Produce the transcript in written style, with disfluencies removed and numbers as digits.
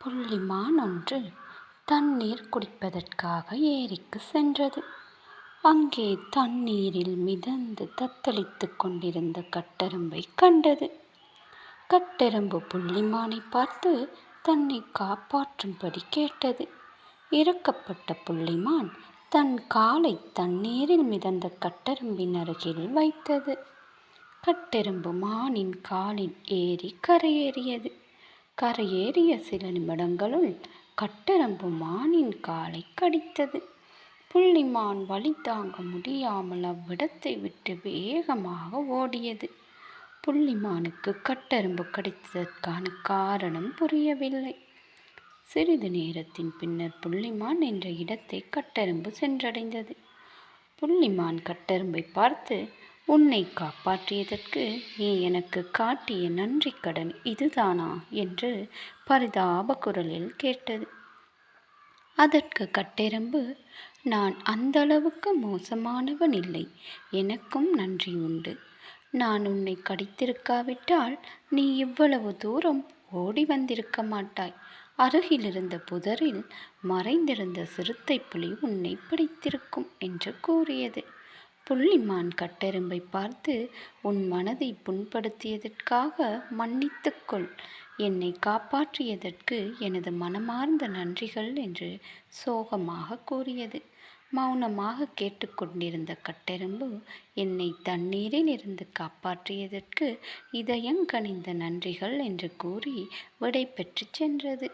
புள்ளிமான் ஒன்று தண்ணீர் குடிப்பதற்காக ஏரிக்கு சென்றது. அங்கே தண்ணீரில் மிதந்து தத்தளித்துக் கொண்டிருந்த கட்டெறும்பை கண்டது. கட்டெறும்பு புள்ளிமானை பார்த்து தன்னை காப்பாற்றும்படி கேட்டது. இறக்கப்பட்ட புள்ளிமான் தன் காலை தண்ணீரில் மிதந்த கட்டெறும்பின் அருகில் வைத்தது. கட்டெறும்பு மானின் காலில் ஏறி கரையேறியது. கரையேறிய சில நிமிடங்களுள் கட்டெறும்பு மானின் காலை கடித்தது. புள்ளிமான் வலி தாங்க முடியாமல் அவ்விடத்தை விட்டு வேகமாக ஓடியது. புள்ளிமானுக்கு கட்டெறும்பு கடித்ததற்கான காரணம் புரியவில்லை. சிறிது நேரத்தின் பின்னர் புள்ளிமான் என்ற இடத்தை கட்டெறும்பு சென்றடைந்தது. புள்ளிமான் கட்டெறும்பை பார்த்து, "உன்னை காப்பாற்றியதற்கு நீ எனக்கு காட்டிய நன்றி கடன் இதுதானா?" என்று பரிதாப குரலில் கேட்டது. அதற்கு கட்டெறும்பு, "நான் அந்தளவுக்கு மோசமானவன் இல்லை. எனக்கும் நன்றி உண்டு. நான் உன்னை கடித்திருக்காவிட்டால் நீ இவ்வளவு தூரம் ஓடி வந்திருக்க மாட்டாய். அருகிலிருந்த புதரில் மறைந்திருந்த சிறுத்தை புலி உன்னை பிடித்திருக்கும்" என்று கூறியது. புள்ளிமான் கட்டெறும்பை பார்த்து, "உன் மனதை புண்படுத்தியதற்காக மன்னித்துக்கொள். என்னை காப்பாற்றியதற்கு எனது மனமார்ந்த நன்றிகள்" என்று சோகமாக கூறியது. மௌனமாக கேட்டுக்கொண்டிருந்த கட்டெறும்பு, "என்னை தண்ணீரில் இருந்து காப்பாற்றியதற்கு இதயங்கனிந்த நன்றிகள்" என்று கூறி விடை பெற்று சென்றது.